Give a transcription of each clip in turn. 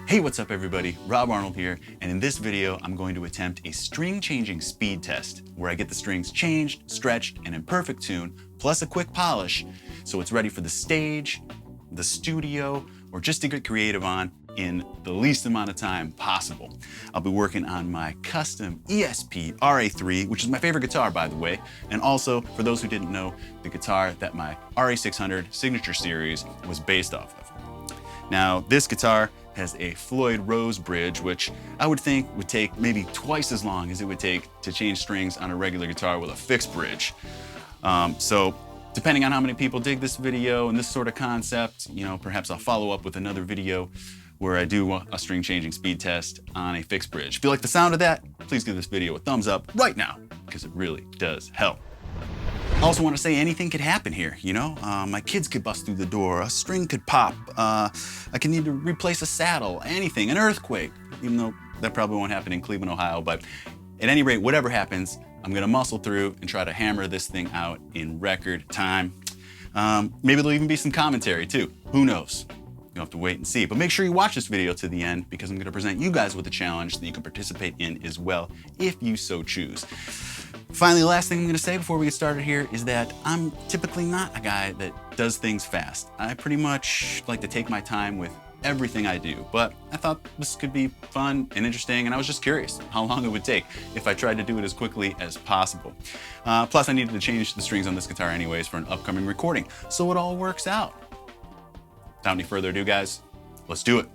Hey, what's up everybody? Rob Arnold here, and in this video I'm going to attempt a string changing speed test where I get the strings changed, stretched, and in perfect tune, plus a quick polish, so it's ready for the stage, the studio, or just to get creative on in the least amount of time possible. I'll be working on my custom ESP RA3, which is my favorite guitar, by the way, and also, for those who didn't know, the guitar that my RA600 Signature Series was based off of. Now, this guitar has a Floyd Rose bridge, which I would think would take maybe twice as long as it would take to change strings on a regular guitar with a fixed bridge. So depending on how many people dig this video and this sort of concept, perhaps I'll follow up with another video where I do a string changing speed test on a fixed bridge. If you like the sound of that, please give this video a thumbs up right now, because it really does help. I also want to say anything could happen here, my kids could bust through the door, a string could pop, I could need to replace a saddle, anything, an earthquake, even though that probably won't happen in Cleveland, Ohio. But at any rate, whatever happens, I'm gonna muscle through and try to hammer this thing out in record time. Maybe there'll even be some commentary too, who knows? You'll have to wait and see, but make sure you watch this video to the end, because I'm gonna present you guys with a challenge that you can participate in as well, if you so choose. Finally, the last thing I'm gonna say before we get started here is that I'm typically not a guy that does things fast. I pretty much like to take my time with everything I do, but I thought this could be fun and interesting, and I was just curious how long it would take if I tried to do it as quickly as possible. Plus, I needed to change the strings on this guitar anyways for an upcoming recording, so it all works out. Without any further ado, guys, let's do it.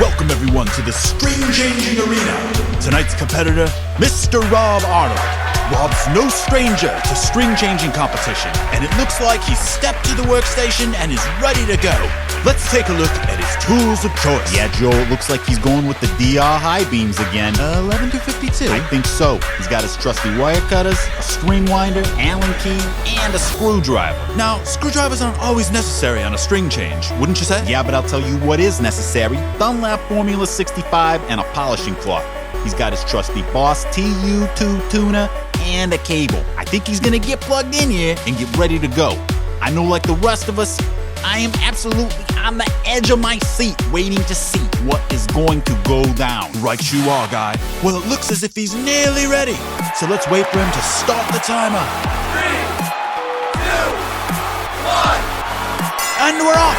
Welcome everyone to the String Changing Arena. Tonight's competitor, Mr. Rob Arnold. Rob's no stranger to string changing competition, and it looks like he's stepped to the workstation and is ready to go. Let's take a look at his tools of choice. Yeah, Joe, it looks like he's going with the DR high beams again. 11 to 52. I think so. He's got his trusty wire cutters, a string winder, Allen key, and a screwdriver. Now, screwdrivers aren't always necessary on a string change, wouldn't you say? Yeah, but I'll tell you what is necessary. Dunlap Formula 65 and a polishing cloth. He's got his trusty Boss TU2 tuner and a cable. I think he's gonna get plugged in here and get ready to go. I know, like the rest of us, I am absolutely on the edge of my seat waiting to see what is going to go down. Right you are, guy. Well, it looks as if he's nearly ready. So let's wait for him to start the timer. 3, 2, 1. And we're off.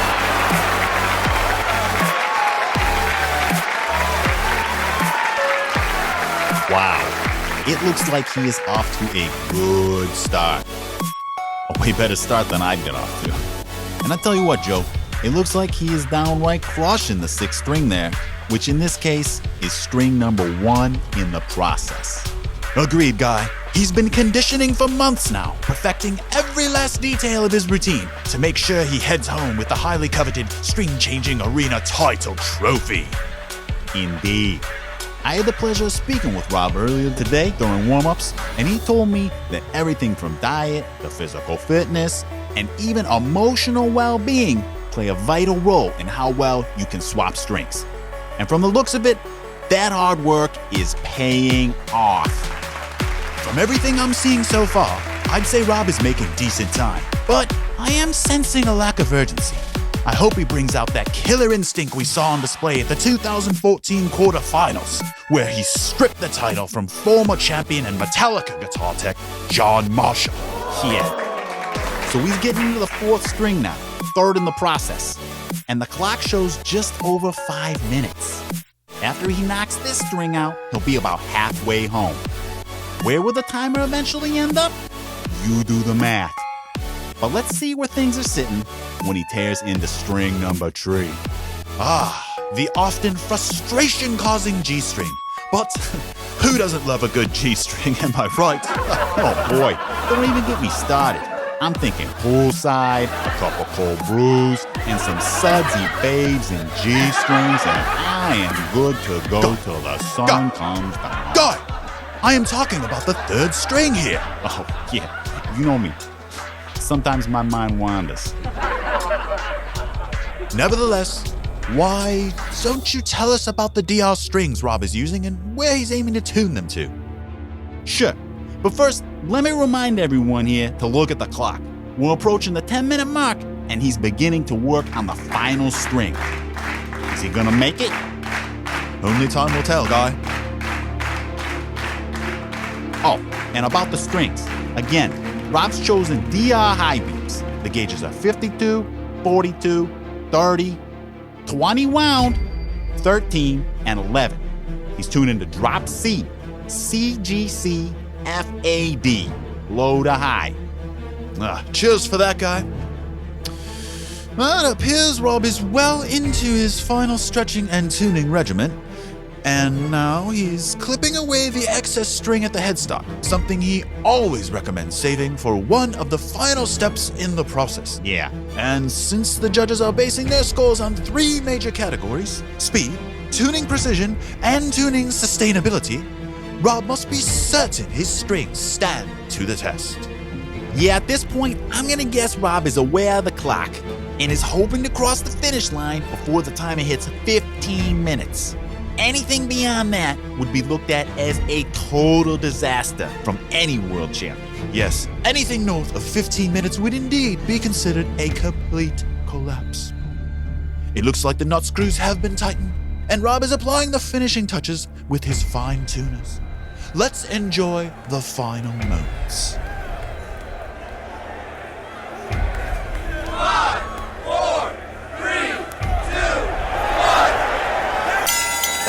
Wow, it looks like he is off to a good start. A way better start than I'd get off to. And I tell you what, Joe, it looks like he is downright crushing the 6th string there, which in this case is string number 1 in the process. Agreed, guy. He's been conditioning for months now, perfecting every last detail of his routine to make sure he heads home with the highly coveted String Changing Arena title trophy. Indeed. I had the pleasure of speaking with Rob earlier today during warm-ups, and he told me that everything from diet to physical fitness and even emotional well-being play a vital role in how well you can swap strings. And from the looks of it, that hard work is paying off. From everything I'm seeing so far, I'd say Rob is making decent time, but I am sensing a lack of urgency. I hope he brings out that killer instinct we saw on display at the 2014 quarterfinals, where he stripped the title from former champion and Metallica guitar tech, John Marshall. Yeah. So he's getting into the 4th string now, 3rd in the process, and the clock shows just over 5 minutes. After he knocks this string out, he'll be about halfway home. Where will the timer eventually end up? You do the math. But let's see where things are sitting when he tears into string number 3. The often frustration-causing G string. But who doesn't love a good G string, am I right? Oh boy, don't even get me started. I'm thinking poolside, a couple cold brews, and some sudsy babes in G strings, and I am good to go till the sun comes down. Guy, I am talking about the 3rd string here. Oh yeah, you know me. Sometimes my mind wanders. Nevertheless, why don't you tell us about the DR strings Rob is using and where he's aiming to tune them to? Sure, but first, let me remind everyone here to look at the clock. We're approaching the 10-minute mark, and he's beginning to work on the final string. Is he gonna make it? Only time will tell, guy. Oh, and about the strings. Again, Rob's chosen DR high beams. The gauges are 52, 42, 30, 20 wound, 13, and 11. He's tuning to drop C, CGC, FAD, low to high. Cheers for that, guy. Well, it appears Rob is well into his final stretching and tuning regimen. And now he's clipping away the excess string at the headstock, something he always recommends saving for one of the final steps in the process. Yeah. And since the judges are basing their scores on 3 major categories, speed, tuning precision, and tuning sustainability, Rob must be certain his strings stand to the test. Yeah, at this point, I'm gonna guess Rob is aware of the clock and is hoping to cross the finish line before the timer hits 15 minutes. Anything beyond that would be looked at as a total disaster from any world champion. Yes, anything north of 15 minutes would indeed be considered a complete collapse. It looks like the nut screws have been tightened, and Rob is applying the finishing touches with his fine tuners. Let's enjoy the final moments. 5, 4, 3, 2, 1.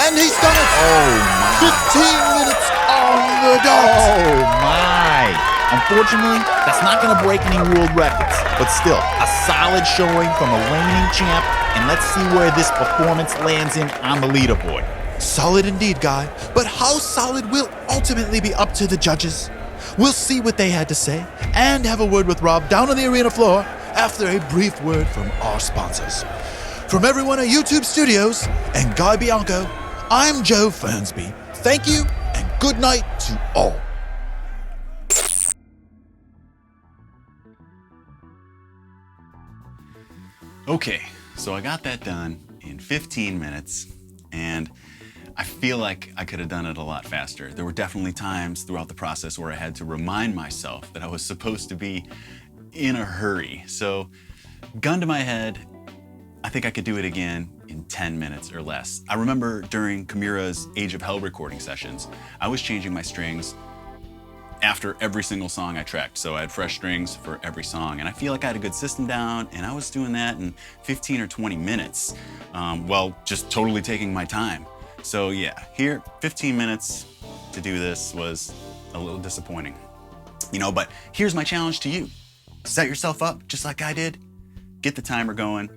And he's done it! Oh my. 15 minutes on the dot! Oh my. Unfortunately, that's not gonna break any world records, but still, a solid showing from a reigning champ, and let's see where this performance lands him on the leaderboard. Solid indeed, Guy, but how solid will ultimately be up to the judges. We'll see what they had to say and have a word with Rob down on the arena floor after a brief word from our sponsors. From everyone at YouTube Studios and Guy Bianco, I'm Joe Fernsby. Thank you and good night to all. Okay, so I got that done in 15 minutes, and I feel like I could have done it a lot faster. There were definitely times throughout the process where I had to remind myself that I was supposed to be in a hurry. So, gun to my head, I think I could do it again in 10 minutes or less. I remember during Kamira's Age of Hell recording sessions, I was changing my strings after every single song I tracked. So I had fresh strings for every song, and I feel like I had a good system down, and I was doing that in 15 or 20 minutes, while just totally taking my time. So yeah, here, 15 minutes to do this was a little disappointing. But here's my challenge to you. Set yourself up just like I did, get the timer going,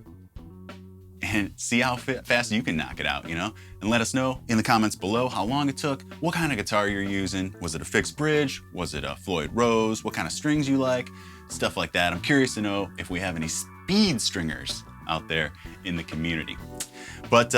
and see how fast you can knock it out, And let us know in the comments below how long it took, what kind of guitar you're using. Was it a fixed bridge? Was it a Floyd Rose? What kind of strings you like? Stuff like that. I'm curious to know if we have any speed stringers out there in the community. But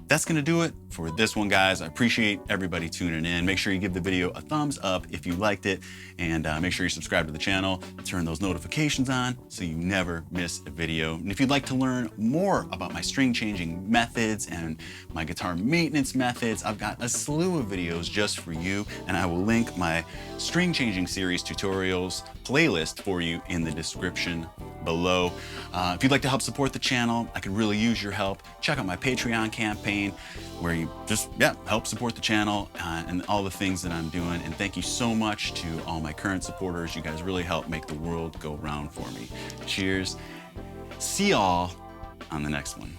that's gonna do it for this one, guys. I appreciate everybody tuning in. Make sure you give the video a thumbs up if you liked it, and make sure you subscribe to the channel, turn those notifications on so you never miss a video. And if you'd like to learn more about my string changing methods and my guitar maintenance methods, I've got a slew of videos just for you, and I will link my string changing series tutorials playlist for you in the description below. If you'd like to help support the channel, I could really use your help. Check out my Patreon campaign where you just help support the channel and all the things that I'm doing. And thank you so much to all my current supporters. You guys really help make the world go round for me. Cheers. See y'all on the next one.